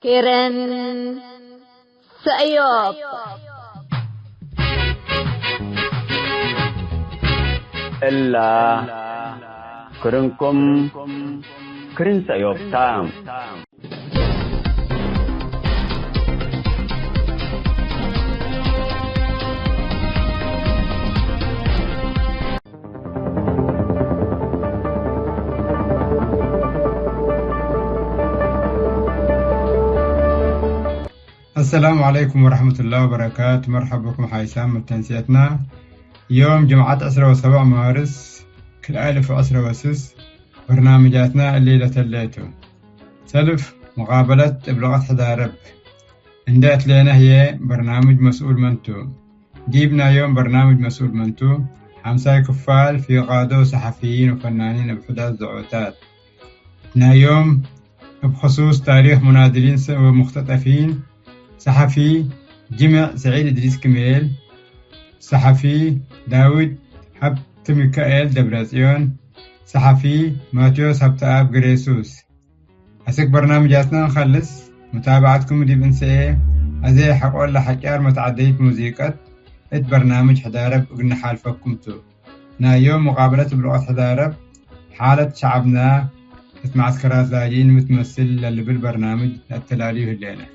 كيرن سأيوب إلا كرنكم كرن سأيوب تام. السلام عليكم ورحمة الله وبركاته. مرحبا بكم حيسام من تنسيتنا. يوم جمعة 17 مارس كل 1016 برنامجاتنا الليلة الليتو سلف مقابلة بلغة حدارب اندأت لنا هي برنامج مسؤول منتو. جيبنا يوم برنامج مسؤول منتو حمساي كفال في قادو صحفيين وفنانين بحداث دعوتات يوم بخصوص تاريخ مناضلين ومختطفين. صحفي جمع سعيد إدريس كميل، صحفي داود حبت ميكائيل دبراسيون، صحفي ماتيوس هبتآب غريسوس. هسك برنامجاتنا نخلص متابعتكم دي بنسئة أزي حقول لحكار متعدية موسيقى برنامج حدارب قلنا حال فكمتو يوم مقابلة بلغة حدارب حالة شعبنا معسكرات لاجئين متمثل اللي بالبرنامج التلاليه الليلة.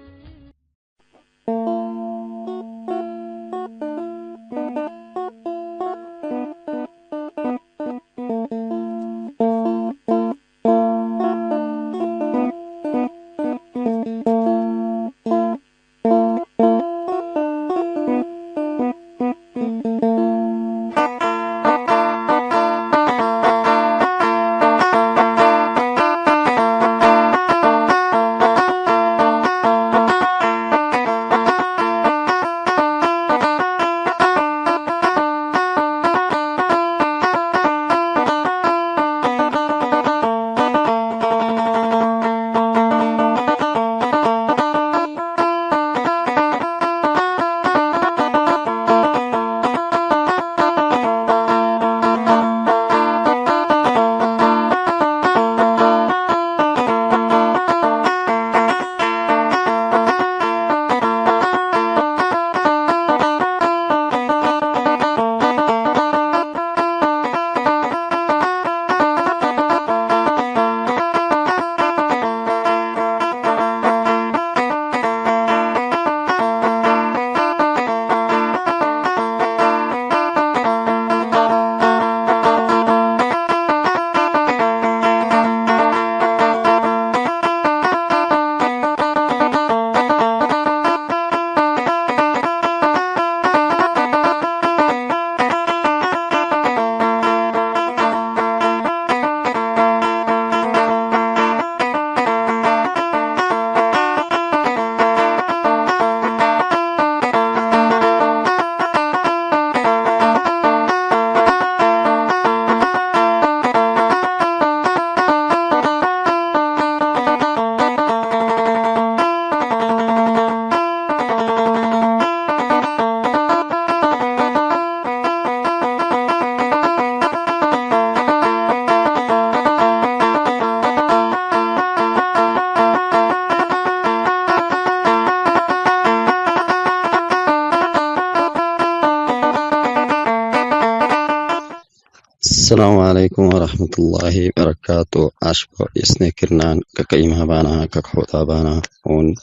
السلام عليكم ورحمة الله وبركاته. أشبه يسنكرنا كقيمة بانا كحوطة بانا ون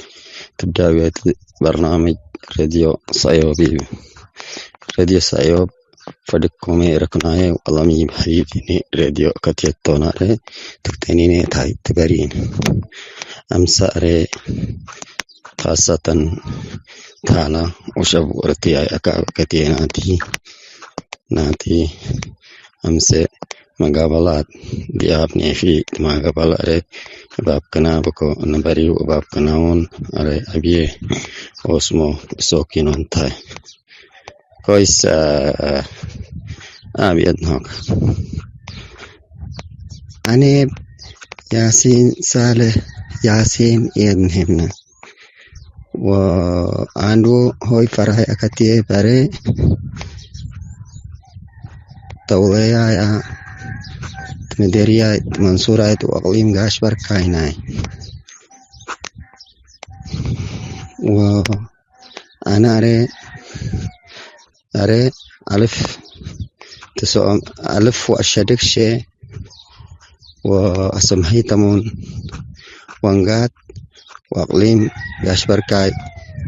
تبدأ برنامج راديو سايوبي. راديو سايوب فدكم ركناي والله مي بحبيبي راديو كتيتونا ره تكتنيني تاي تبرين أمسأري خاصة تالا وشبورتي أكا كتيناتي ناتي أمسى مقابلات ديابني في مقابلة باب كنا بكو نبري وباب كناون على أبيه واسمه سوكينون تاي كويس أبيض هاك. أنا ياسين صالح ياسين ابن وعنده هوي فرح أكتيه بري توليا يا مديرية منصورة وأقليم قاش بركايناي وأنا أري ألف تسعة ألف وأشدك شيء وأسمحي تمون وانغات وأقليم ياشبركاي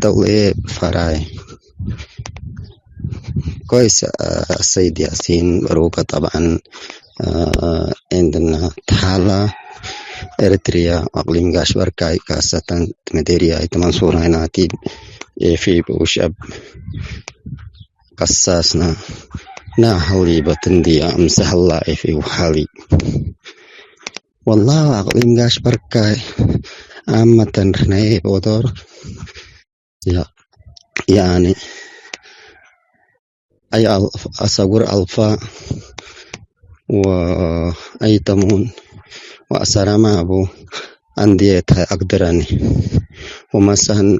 دولة فراي كويس. السيد ياسين بروكة طبعا عندنا تحالة إريتريا أقليم ياشبركاي كاسة مديريا منصور هناتي في بوشب قصاصنا ناحولي بتندي أمسح الله في وحالي والله أقليم ياشبركاي أما تنرني بودور يعني أي أصور ألفا وأي تمون وأسرما أبو أنديت أقدرني ومسان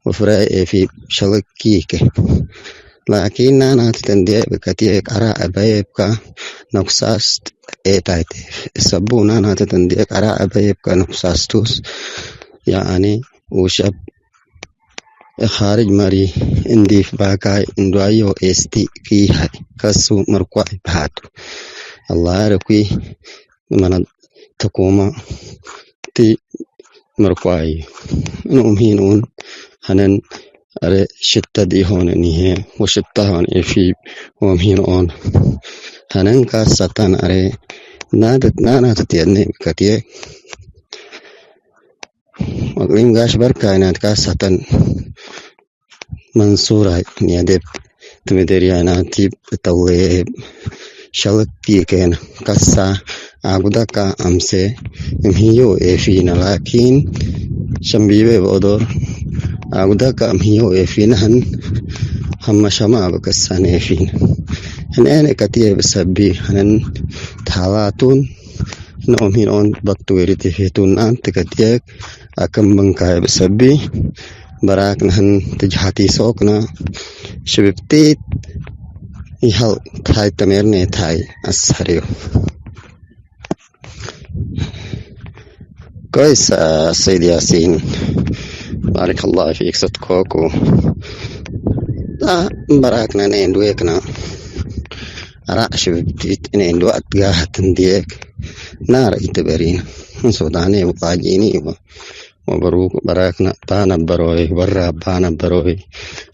وفرائي في شلكيك لكن أنا تندي بكتيك أراء بيبك نقصاست إيتايتي السبون أنا تندي أراء بيبك نقصاستوس يعني وشب خارج مري اندي باكاي اندوايو استي كي هاي كسو مرقوي بهاتو الله ركوي من تقوم تي مرقوي نومهينون هنن أري شتة دي هون نيه وشتة هون في ومهينون هنن كاستان أري نانا تتيني كتيه أقليم ياشبركاي نات كاستان منصورة نيادب تمدري أنا تيب توه شلك بيكين كسا أقولك أمسى مهيو إفينا لكن شمبيبه بودور أقولك مهيو إفينا هم شما بكسان إفين أنا كتير بسبي هن تحالاتون نومين أون بكتوريتي فيتون أنت كتير أكم بنكاي بسبي براك نحن تجحتي سوقنا شببتيت يهل تاي تمرني تاي أسهريو كويس. السيد ياسين بارك الله فيك صدقوكو براكنا نيندويكنا أراء شببتيت نيندو أتقاها تنديك نار إتبارين سوداني وطاجيني وبروك براكنا بانا بروي برا بانا بروي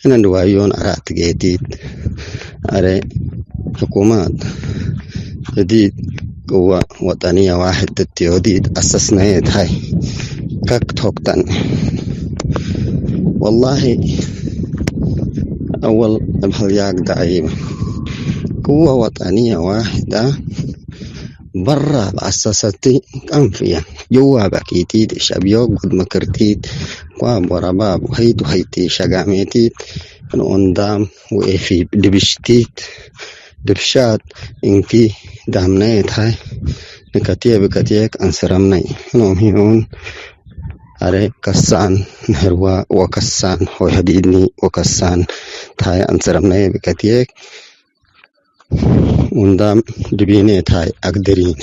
إن الدوايون أرات جديد أري حكومات جديد قوة وطنية واحد تتيوديد أسسنا هاي كاك توقتن والله أول بهالياك دعيمة قوة وطنية واحدة برا بأسستي أنفيا جوا بكيتيد شبيوك قد مكرتيد قوام ورباب وهيتو هيتي شقاميتيد نقندام وإفي دبشتيد دبشات إنكي دامنيت هاي نكتيه بكتيك أنسرمني نوم هيون أري كسان نهروا وكسان هو هديدني وكسان تاي أنسرمني بكتيك وندام دبيني تاي أقدرين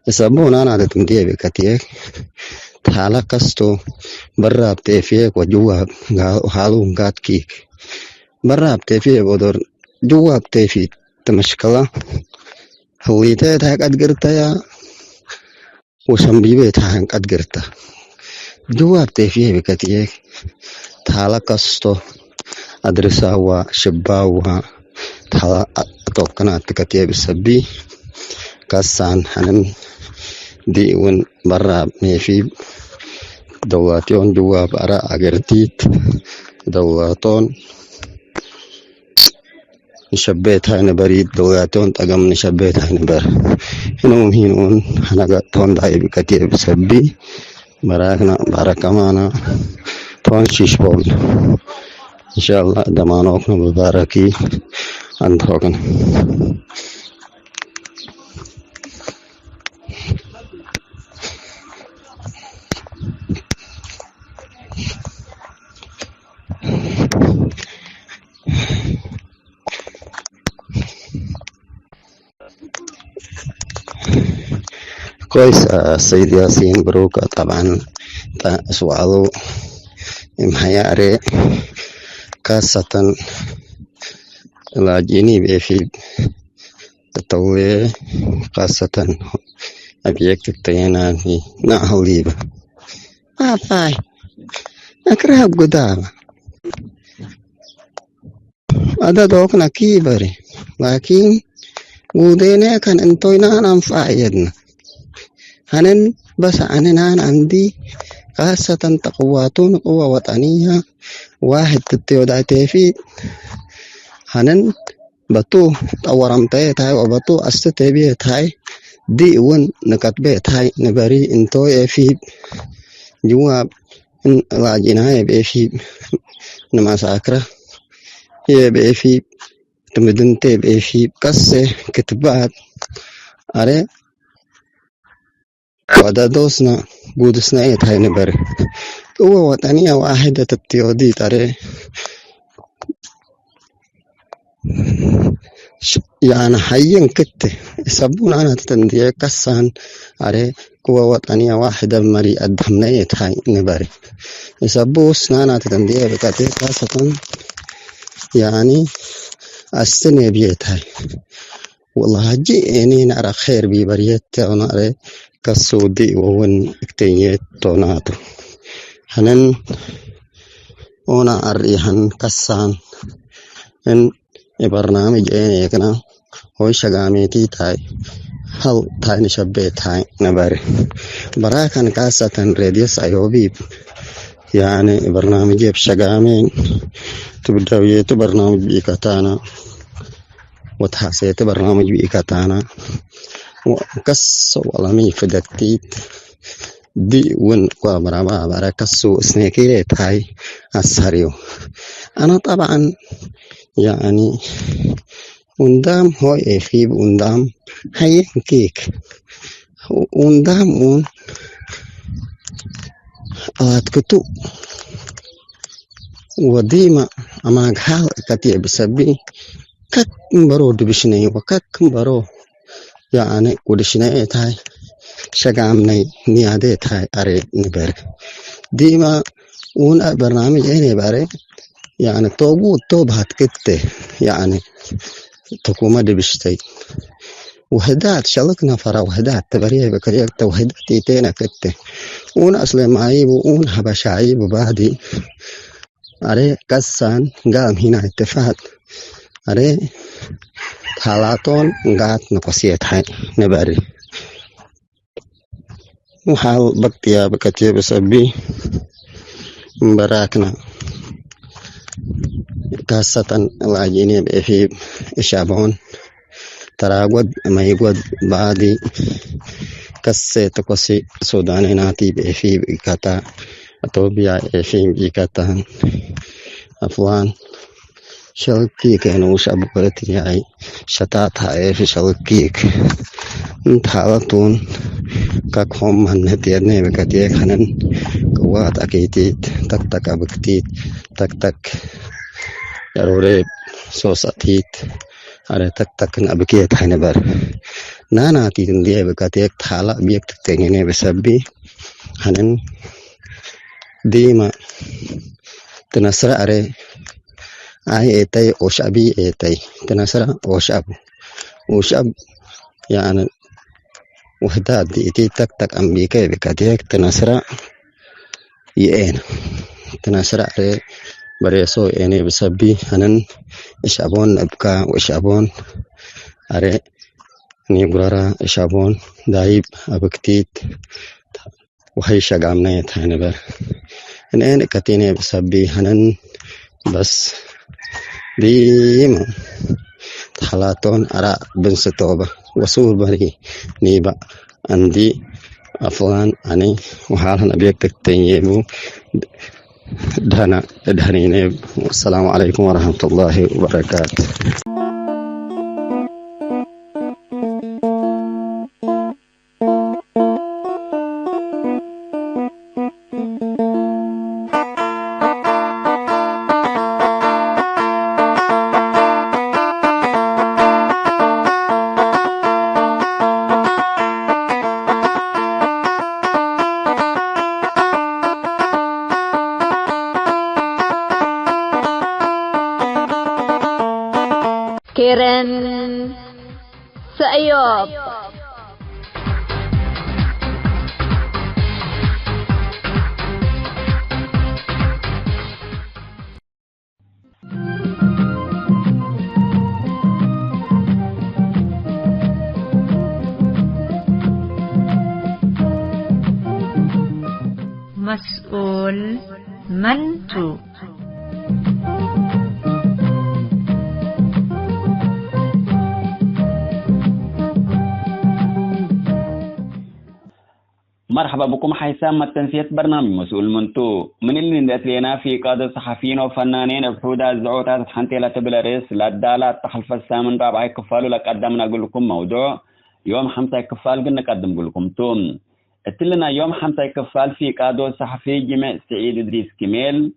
يسابون أنا تمديه بكتيك تحالا كستو برا بتفيك وجوا حالو قاد كيك برا بتفيك ودور جوا بتفيك تمشكلة هويته تاي قد قرتا يا وشمبيبه تاي قد قرتا جوا بتفيك بكتيك تحالا كستو أدرسا وشباوها تحالا أتوقنا تكتيه بسبي كسان حنن ديون برا ميفي دولاتيون جوا برا أجرتيت دولاتون نشبيت هاي نبريد دولاتون تقام نشبيت هاي نبر هنوم هنون هنقا تون داي بكتيه بسبي براكنا باركمانا تون شيشبون إن شاء الله دمانوكنا مباركي أنتوكنا كويس. السيد ياسين بروك طبعا سؤاله محيا أري كاسة لاجيني بيفيد تطوي خاصة أبيك تتيناني نعهوليبا فاي أكره قدام ada dok na kibare lakin udene kan entoina nam faayadna hanen basa anenan andi kasatan taqwatun quwa wataniya واحد تتيودا تيفي hanen batu tawaram tay tay batu aste bi tay di won nakat be tay nabari into efi juwa la jina be fi namasakra be fi تمدنتي بإيشي قصة كتبات أري ودا دوسنا بودسنا إيه هاي نبري هو وطنية واحدة تتيوديت أري يعني حيين كت يسبون أنا تتندي قصان أري هو وطنية واحدة مري أدهمنا هاي نبري يسبوس أنا تتندي بكتير قصة يعني أستني بيتها والله جيني نرى خير ببريت ونرى كسودي وون اكتنيت توناتو هنن ونا أريحن كسان إن برنامج إني كنا هو شغاميتي تاي هل تاي نشبه تاي نبري براكن كاسة راديوس أيوبي يعني برنامج بشغامين تبدأ برنامج بيكاتانا وتحسيت برنامج بيكاتانا وكس والله فدكتيت دي ون وبرابا بركسو سنيكيري هاي السريو أنا طبعا يعني وندام هو يخيب وندام هاي كيك وندام ون أتكتو وديما أما حال كتير بسبي كك برو دبشني وكك برو يعني ودشني تاي شجعمني نيادي تاي أري نبر ديما ون برنامج إني باري يعني توب هتكتة يعني تقوم دبشتي وهدات شلكنا فرا وهدات تبريه بكريك توهدات تينا كتة ون أصل معيب ون هبشعيب بعدي أري كسان قام هنا اتفاق أري حالاتون قاعد نقصيت هاي نبري وحال بقتيا بكتير بسبي مبراكنا كاسة العجيني في إشابون تراود ما يقود بعدي كسة تقصي سوداني ناتي في بكتا أتوبيا في بكتا أفلان شلكيك نوش أبوكتي هاي شتاتها في شلكيك انتحالتون كاكهم هنتيرني بكتيك هنن قوات أكيتيت تك تك أبكتيت تك تك يروريب سوساتيت على تك تك نبكيت حنبر نانا تيتن دي بكتيك تحالا بيك تتنيني بسبي هنن ديما تنسر أري أي إيتاي أوشابي إيتاي تنسر أوشاب يعني وحدات دي تك تك أمريكا بكتيك تنسر يين تنسر أري بريسو إني بسبي هنن إشابون أبكا وإشابون أري نيبرارا إشابون دايب أبكتيت وهي شغامنا يتهنبر إن كتيني بسبي هنن بس ديما حالاتون أرى بنستوبة وصول بري نيبا عندي أفلان أني وحالنا بيك تكتينيبو دهنينيب والسلام عليكم ورحمة الله وبركاته كيرن سأيوب. مسؤول منتو. مرحبا بكم حيسام التنسيق برنامج مسؤول منتو من اللي ندأت لنا في قادة صحفيين وفنانين بحودة الزعوتات حنتي لا تبلريس لا الدالات تخلف السامن رابعي كفال لك قدمنا أقول لكم موضوع يوم 5 كفال قلنا قدم أقول لكم توم اتلنا يوم 5 كفال في قادة صحفي جمع سعيد إدريس كميل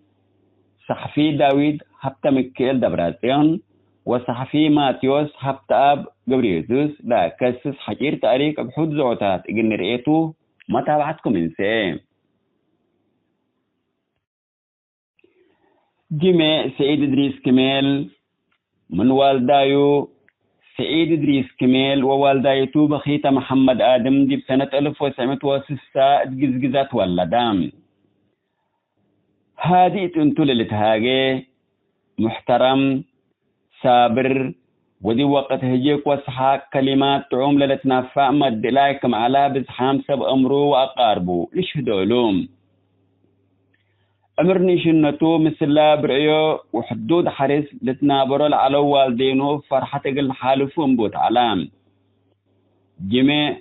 صحفي داويد هبتا مكيل دبراتيون وصحفي ماتيوس هبتا أب جبريزوس لا كسس حكير تاريخ بحود زعوتات قلنا رئيتو ما تابعتكم إنسان جمع سعيد إدريس كميل من والدايو سعيد إدريس كميل ووالدايتو بخيت محمد آدم دي بسنة 1906 جزجزات ولدام هذه انتو للتهاجي محترم صابر ودي وقت هجيك وصحاك كلمات تعوم للتنافع مد لايكم على بزحام سب أمره وأقاربه ليش هدولهم أمرني شنتو مثل لا برعيو وحدود حريص لتنابرو العلو والدينو فرحة قل حالف ومبوت علام جميع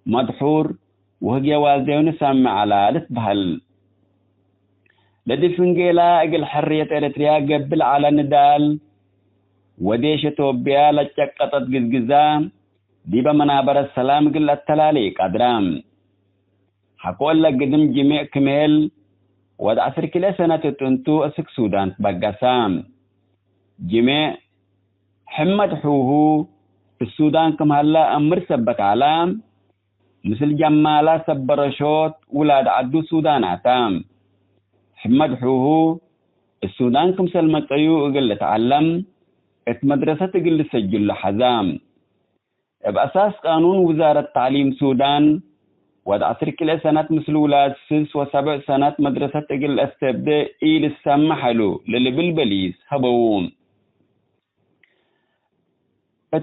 مدحور وهجي والدينو سامع على لتبهل لدي فنجيلا قل حرية إريتريا قبل على ندال وديش توبيا لتشقطت جزجزام ديبا منابر السلام قل التلاليك أدرام حقول لك قدم جميع كميل ود 10 كلا سنة تنتو أسك سودان بقسام جميع حمد حوهو في السودان كم هلا أمر سبك علام مثل جمالا سبرشوت ولاد عدو سودان عتام حمد حوهو السودان كم سلمت أيو قل تعلم مدرسة قل سجل حزام بأساس قانون وزارة تعليم سودان ود 10 كلا سنة مثل ولاد 6 و7 سنة مدرسة قل استبدأ إيل السمح له للي بالبليس هبوون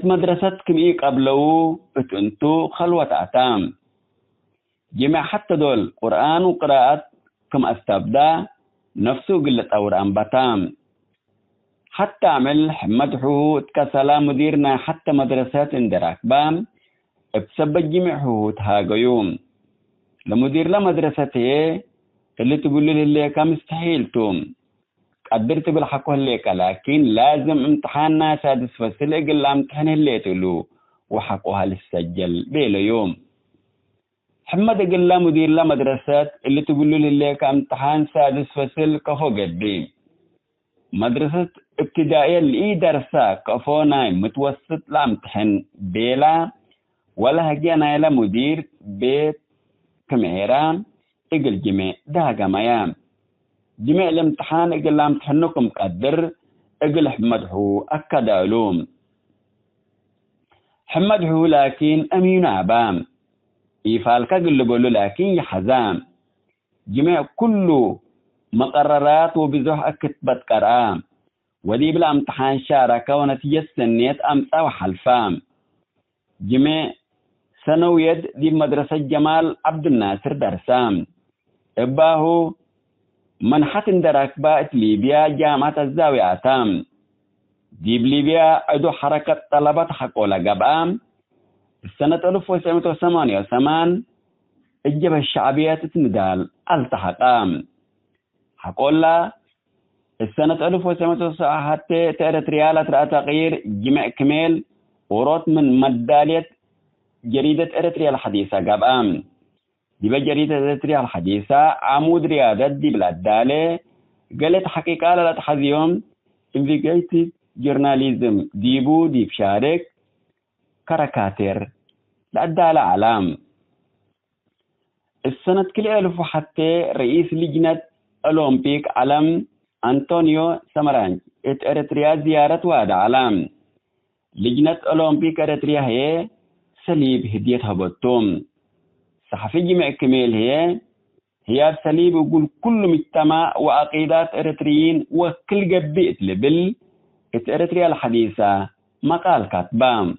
مدرسة كم قبلو انتو خلوة أعتام جمع حتى دول قرآن وقراءة كم استبدأ نفسه قلة أوران بتام حتى عمل مدحوه كسلا مديرنا حتى مدرسات اندراك بام بسبب جمعه تهاجيوم لمدير لا مدرسته اللي تقول له اللي كان مستحيل توم قدرت بالحق اللي لكن لازم امتحاننا سادس فصل قل امتحان اللي تلو وحقها للسجل بيلا يوم محمد قال لا مدير لا مدرسات اللي تقول له اللي كان امتحان سادس فصل كفو قديم مدرسة ابتدائية اللي درسا كفونا متوسط لا امتحان بيلا ولا هجينا إلى مدير بيت كمهيران إقل جميع ده جميع جميع الامتحان إقل لا امتحانكم قدر إقل حمده أكد علوم حمده لكن أمين عبام إيفالك قل بقوله لكن يحزام جميع كله مقررات وبزوح أكتبت قرآن ودي بلا امتحان شاركة ونتيجة سنيت أمسا وحلفام جميع سنويد دي مدرسة جمال عبد الناصر درسام إباهو منحة دراك بات ليبيا جامعة الزاوية تام دي بليبيا عدو حركة طلبة حقولا قبام السنة 1988 الجبهة الشعبية تتندال التحقام حقولا السنة 1909 حتى تأرت ريالة رأى تغيير جمع كميل وروت من مدالية جريدة إريتريا الحديثة قبام دي بجريدة إريتريا الحديثة عمود رياضة دي بلاد دالي قالت حقيقة لا تحذيهم investigative journalism ديبو دي بشارك كاريكاتير لأدالة علام السنة كل ألف حتى رئيس لجنة أولمبيك علم أنطونيو سامرانج إريتريا زيارة واد علام لجنة أولمبيك إريتريا هي صليب هدية هبطوم. صحفي جمع كميل هي صليب يقول كل مجتمع وعقيدات إريتريين وكل جبئت لبل إريتريا الحديثة مقال كاتبام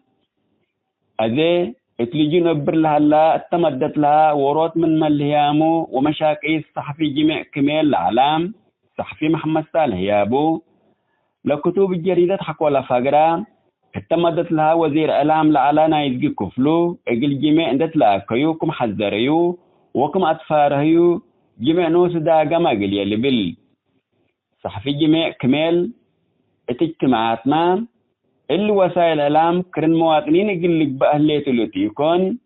أذي اتلجي نبر لها لا اتمدت لها وروت من ملهيامو ومشاكل الصحفي جمع كميل العلام صحفي محمد صالح يابو لكتب الجريدة حقوا لفقرة اتمدت لها وزير اعلام لعلانا يزقي كفلو اقل جمع عندت لها كيوكم حذريو وكم اطفارهيو جمع نوس دا قما قل يلي بل صحفي جمع كميل اجتماعاتنا اللي وسائل الاعلام كرن مواطنين يقول لك باهليته اللي يكون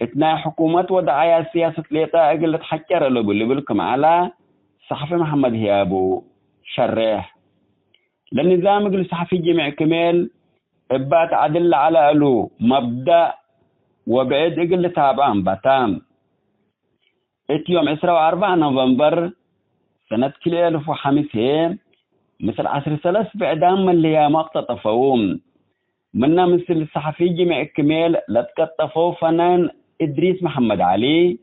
اتنا حكومات ودعايا سياسه ليتا اقل تحكر له بالكم على صحفي محمد هيابو شرح للنظام يقول صحفي جمع كميل ابات عدل على الو مبدا وبعد اقل تابعان باتام يوم 24 نوفمبر سنه 2005 مثل 10 3 بعدام اللي هي مقتطفوهم منا مثل الصحفي جمع كميل لتقطفوا فنان إدريس محمد علي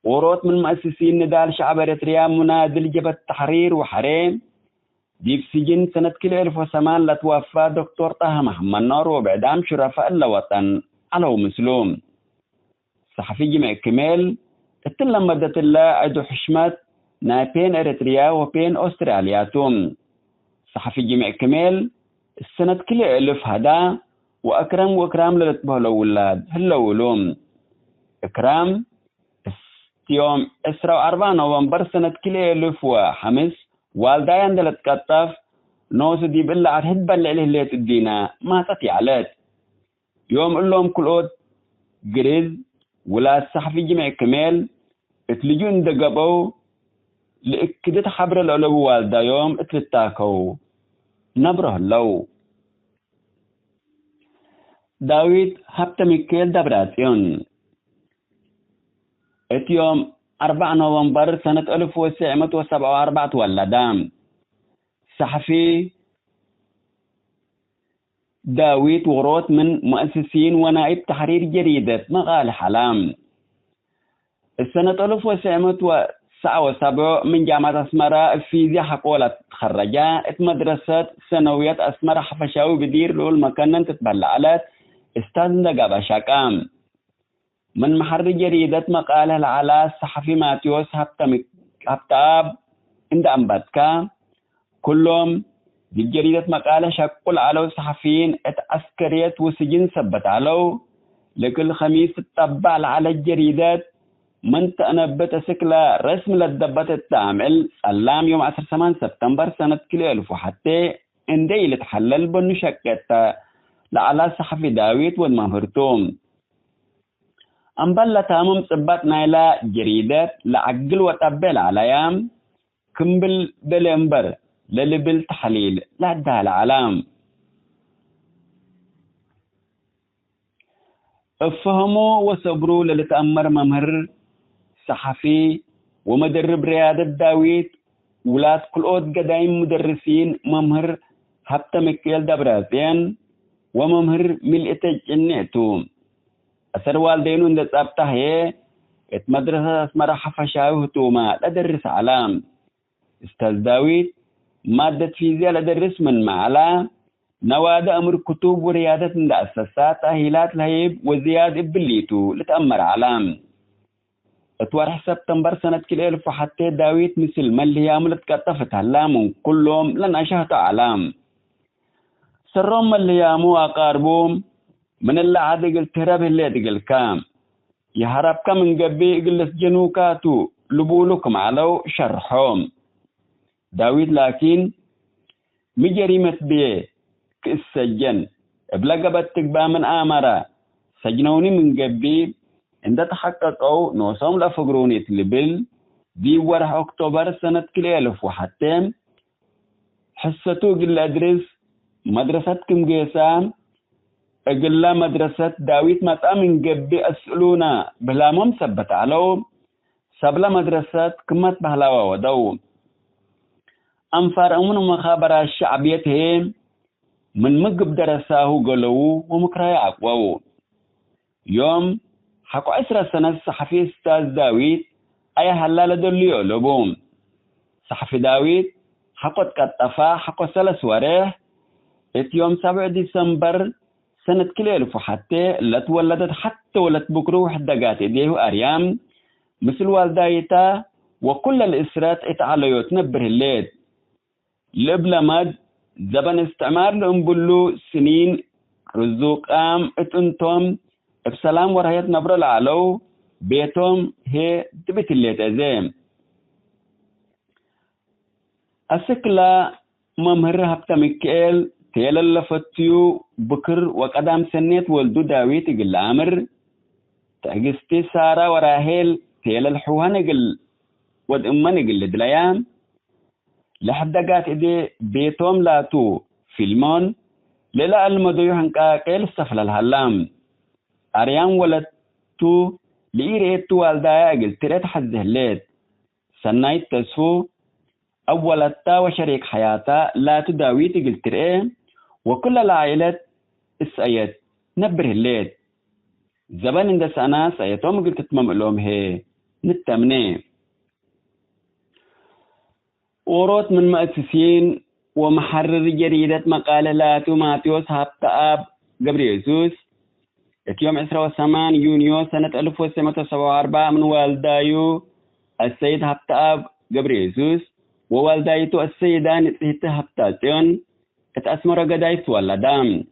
وروت من مؤسسين نضال شعب إريتريا منادل جبهة التحرير وحريم دي في سجن سنة 2008 لتوفى دكتور طه محمد نور وبعدام شرفاء الوطن على مسلوم صحفي جمع كميل اتلم مدة الله عدو حشمت نابين إريتريا وبين أسترالياتهم صحفي جمع كميل السنة كل ألف هدا وأكرم للتبه الأولاد هلولوم إكرام يوم 24 نوفمبر سنة كل ألف وخمس والدايان دلت كتف نوس دي بالله عرهد بل عليه اللي تدينا ما تطيعلت يوم قلهم كل أود قريز ولا صحفي جمع كميل اتلجون دقبو لإكدت حبر الأولو والدا يوم اتلتاكو نبره لو داويد هبت ميكيل دبراتيون يوم 4 نوفمبر سنة 1947 ولدام صحفي داويد وروت من مؤسسين ونائب تحرير جريدة مقال حلام السنة 1979 من جامعة أسمرة الفيزياء حقولة تخرجا مدرسة ثانوية أسمرة حفشاوي بدير له المكان تتبلعلت استاذ دقابة شاكام من محرر جريدة مقالة على الصحفي ماتيوس هبتاب عند أمباتكا كلهم دي جريدة مقالة شكل على الصحفيين اتعسكريت وسجن سبت علو لكل خميس تتبع على الجريدات من تنبت سكلا رسم للدبت التعمل سلام يوم 18 سبتمبر سنة 2000 وحتى اندي لتحلل بنشكت لعلى صحفي داويد والمهرتوم أمبلا تامم صبات نايلا جريدة لعقل وتبل على يام كمبل بلمبر للبل تحليل لعدها العلام افهموا وصبروا للتأمر ممهر صحفي ومدرب رياضة داويد ولاد كل أود قدايم مدرسين ممهر هبت مكيل دبراتين وممهر ملئتج النعتوم أسر والدينو اندت أبتاه مدرسة اسمها حفشاوه توما لدرس علام استاذ داويد مادة فيزياء لدرس من معلا نواد أمر كتب وريادة عند أساسات أهيلات لهيب وزياد إبليتو لتأمر علام اتوارح سبتمبر سنة 2000 حتى داويد مثل ملهيام لتكتفت هلام كلهم لن أشهد علام سرهم ملهيام وأقاربهم من اللي عاد قلت تهرب اللي تقل كام يهرب كم من قبي قلت جنوكاتو لبولكم على شرحهم داويد لكن مجرمت بيه كالسجن بلقبت تقبى من آمرة سجنوني من قبي عند تحققوا نوصهم لفقروني تلبل دي ورح أكتوبر سنة 2000 وحتى حسيتو قل أدرس مدرسة كم قيسان أقل مدرسة داويد مطأ من قبي أسألونا بلا ممثبت علو سبلا مدرسة كمت بهلاوة ودو أنفر أمون مخابرة الشعبية هم من مقب درساه قلوه ومكراي عقوه يوم حكو 10 سنة صحفي استاذ داويد أي هلالة دوليو لبوم صحفي داويد حقوت كتفا حقو 3 وريه يوم 7 ديسمبر سنة كل ألف حتى لا تولدت حتى ولد بكرو حدقات إيديه أريام مثل والدايتا وكل الإسرات اتعاليو تنبر الليل لبلمد زبن استعمار لأنبلو سنين رزوق اتنتم بسلام ورهيت نبر العلو بيتهم هي تبت الليل أزيم أسكلا ممهر هبتا مكيل تيل اللفتيو بكر وقدام سنيت ولدو داويت يقل عمر تأجستي سارة وراهيل تيل الحوهن يقل ود أمان يقل دليان لحد قات إدي بيتهم لاتو فيلمون للا المدويو هنكاكيل سفل الهلام أريان ولدتو لإيريتو والدايا يقل تريت حزه الليت سنايت تسفو أولتا وشريك حياتا لا تداوي تقل ترئي وكل العائلة السأيت نبره الليل زبان اند سانا سأيتهم قلت تتمم لهم هي نتمني وروت من مؤسسين ومحرر جريدة مقالة لاتو ماتيوس هابتا آب قبر يسوس يوم 28 يونيو سنة 1974 من والدايو السيد هابتا آب قبر يسوس ووالدايتو السيدان هبتاتيون اتأسمر قدايت ولدام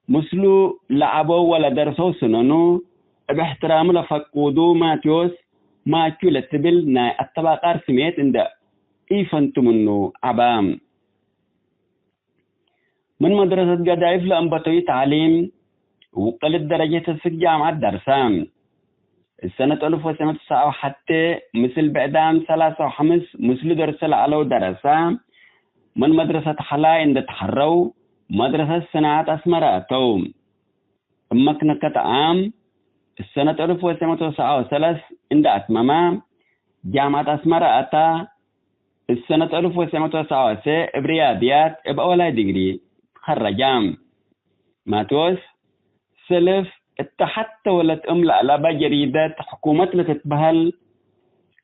مسلو لعبو ولا درسو سننو باحترام لفقودو ماتيوس ماكيو لتبل ناي الطباقار سميت عند ايفنتو منو عبام من مدرسة قدايف لأنبطوي تعليم وقلت درجة الجامعة درسام السنة 1909 حتى مثل بعدام 3 مثل درس العلو درسام من مدرسة حلا عند تحرو مدرسة صناعة أسمراتو مكنكة عام السنة 1909 عند أتماما جامعة أسمراتا السنة 1909 برياضيات بأولا ديجري خرجام ماتوس سلف حتى ولت أملأ لبا جريدة حكومة لتتبهل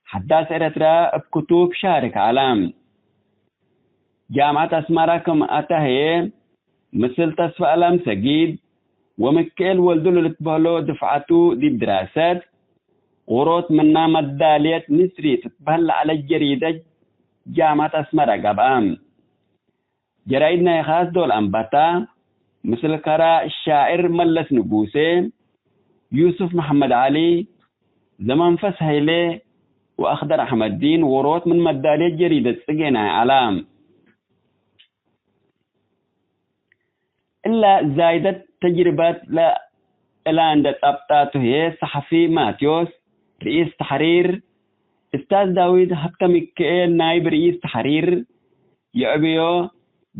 حداث إرترا بكتب شارك عالم جامعة أسمرا كما أتاهي مثل تصفى ألم سجيد ومكيل والدول لتبهلو دفعتو دي الدراسات وروت منا مدالية نسري تتبهل على الجريدة جامعة أسمرا قبام جرايدنا يخاص دول أنبتا مثل كرا الشاعر ملس نبوسي يوسف محمد علي زمان فسهيلي وأخضر أحمد الدين وروت من مدالية جريدة سجينا علام إلا زايدة تجربة لا إلا عند أبطاته هي صحفي ماتيوس رئيس تحرير أستاذ داويد حتى مكيل نائب رئيس تحرير يعبيو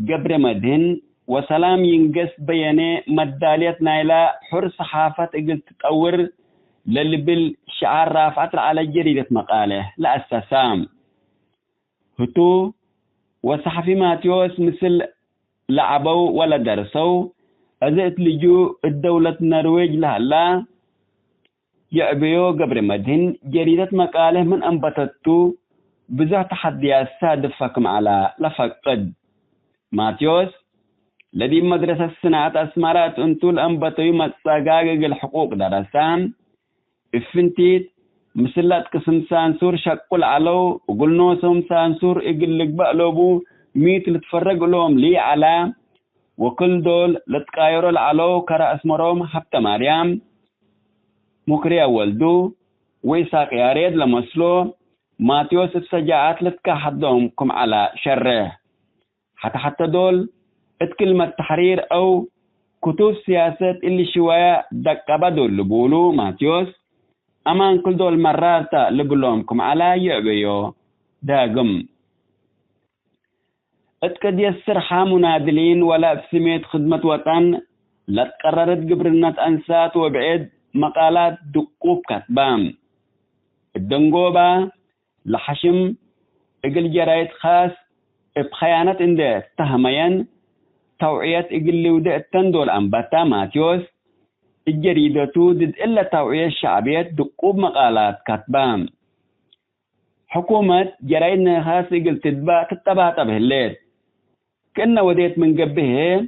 قبر مدهن وسلام ينقص بياني مدالية نايلة حر صحافة اقل تتطور للي بالشعار رافعت على جريدة مقالة لا أساسام هتو وصحفي ماتيوس مثل لعبوا ولا درسوا أزيت لجو الدولة النرويج لهلا يعبيو قبر مدهن جريدة مقالة من أنبتتو بزع تحديات سادفكم على لفقد ماتيوس لدي مدرسة صناعة أسمرات أنتو الأنبطي متساقاق الحقوق درسان افنتيت مسلات قسم سانسور شقل علو وقلنو سوم سانسور اقلق بقلوبو ميت لتفرق لهم لي على وكل دول لتقايرو العلو كرا اسمروم حبتا مريم مكريا والدو ويساق ياريد لمسلو ماتيوس السجاعات لتكا حدهم على شره حتى دول كلمة تحرير أو كتب سياسات اللي شوية دقبة دول لبولو ماتيوس أمان كل دول مرات لبولومكم على يعبيو داقم اتكد يسر منادلين ولا بسميت خدمة وطن لا تقررت قبرنة أنسات وبعيد مقالات دقوب كتبام الدنقوبة لحشم اقل جرايد خاص بخيانة عنده تهمين توعية إقلي ودق تندول أنبتا ماتيوس الجريدة تودد إلا توعية الشعبية دقوب مقالات كاتبام حكومة جرايدنا خاص إقل تتبع تبهلت كأنه وديت من قبه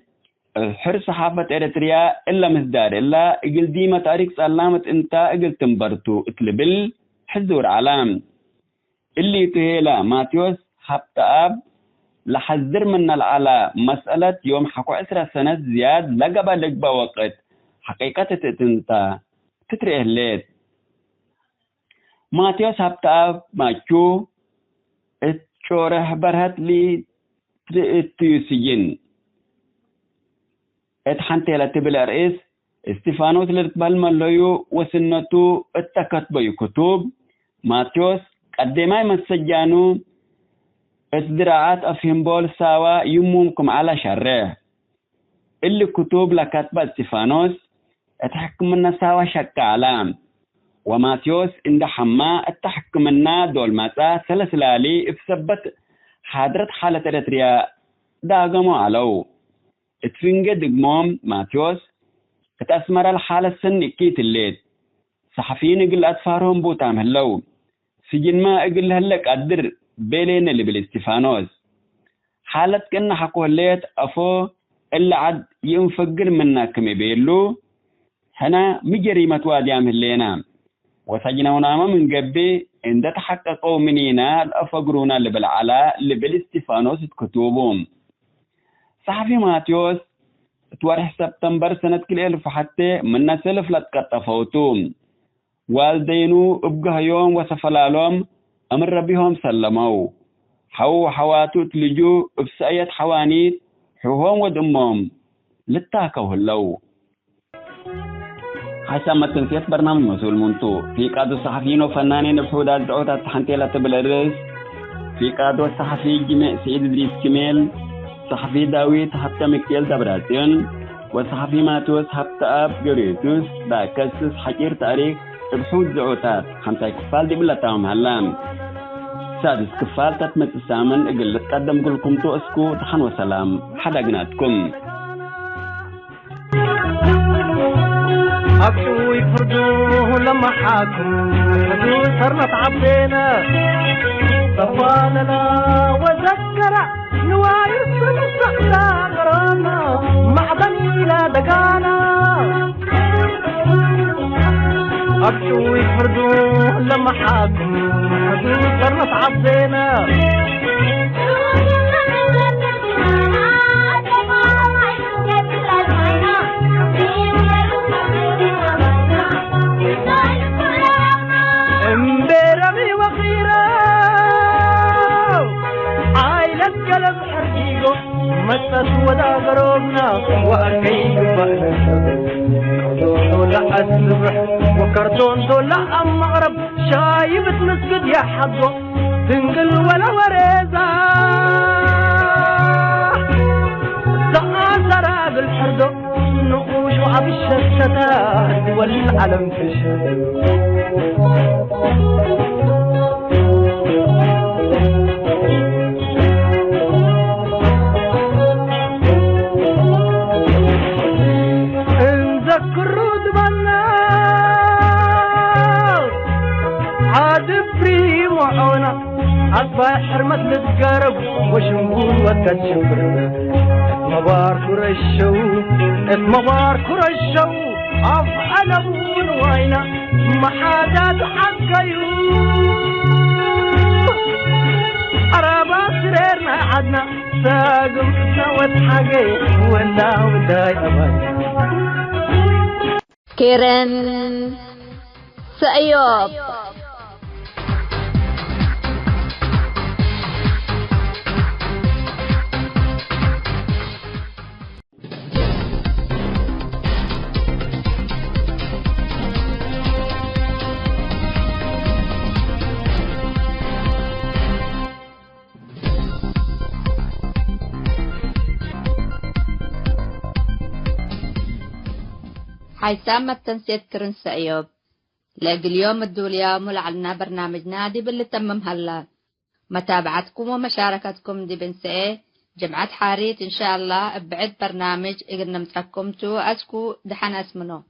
حر صحافة إريتريا إلا مصدار إلا إقل ديمة تاريخ سلامة إنتا إقل تنبرتو إتلبل حزور علام اللي تهيلا ماتيوس حبتاب لحذر من العلا مسألة يوم حكو 10 سنة زياد لقبة وقت حقيقة تنتا تتريه ليت ماتيوس حبتاب ماچو اتشوره برهت لي تيوسيين اتحنتي لتبل رئيس استيفانوس لرتبال ملويو وسنتو اتكتبو كتب ماتيوس قدماي مسجانو ازدراعات افهم بول ساوا يمونكم على شره اللي كتب لكتبة استيفانوس اتحكمنا ساوا شك علام وماتيوس عند حما اتحكمنا دول ماتا سلسلالي افسبت حضرت حالة اريتريا داغمو علو اتفنجة دقموم ماتيوس اتأسمر الحالة السن اكيت الليل صحفيين اقل اتفارهم بوتام هلو سجن ما اقل هلك قدر بيلين اللي بالاستيفانوس حالة كنا حقوه الليت افو اللي عد ينفقر منا كمي بيلو هنا مجريمة واديام هلينا وسجنونا من قبي عند تحققوا منينا الافقرونا اللي بالعلا اللي بالاستيفانوس كتوبهم صحفي ماتيوس تورح سبتمبر سنة كل 1000 حتى من سلف لتقطفوتوم والدينو ابقى يوم وسفلالهم أمر بهم سلموا حواتو تلجو بسأية حوانيت حوهم ودمهم للتاكوه اللو حسب ما تنسيت برنامج مسؤول منتو في قادو الصحفيين وفنانين بحودات دعوتات تحنتيلة بالرز في قادو الصحفي جميع سيد إدريس كميل صحفي داويد حتى مكيل دبراتين وصحفي ماتوس حتى أب جريتوس باكسس حكير تاريخ بحود دعوتات 5 كفال دي بلاتاهم هلام سادس كفال تتمت السامن اقل تقدم كلكم تؤسكو تحن وسلام حدقناتكم أبشو يفردوه لما حاكم حدود صرنا تعبينا طفالنا وذكر نوايا السلسة قرانا معدني لا دقانا أبشو يفردوه لما حاكم حدود صرنا تعبينا امبرمي وخيرا عائلة قلب حرقيقو مستس ودا قروبنا وأكيد بأنا دولا الصبح وكرتون دولا أم مغرب شايبة مسجد يا حظو تنقل ولا وريزة زقان سراب الحردو نقوش وعب الشتات والعلم تشهد انذكروا دمنا عاد بري معونا أصبح حرمة للقرب وشنقول وتتشبر مبارك رشو مبارك رشو أفعل أبون وينا محادات حقيو عربا سريرنا عدنا ساقم سوت حقي ولا وداي أبدا كيرن سأيوب حيثما التنسيق كرن سأيوب لاقي اليوم الدوليا ملعلنا برنامج نادي باللي تمم هلا متابعتكم ومشاركتكم دي بنسئة جمعة حاريت إن شاء الله بعد برنامج إقنا متحكمتو أسكو دحان اسمنو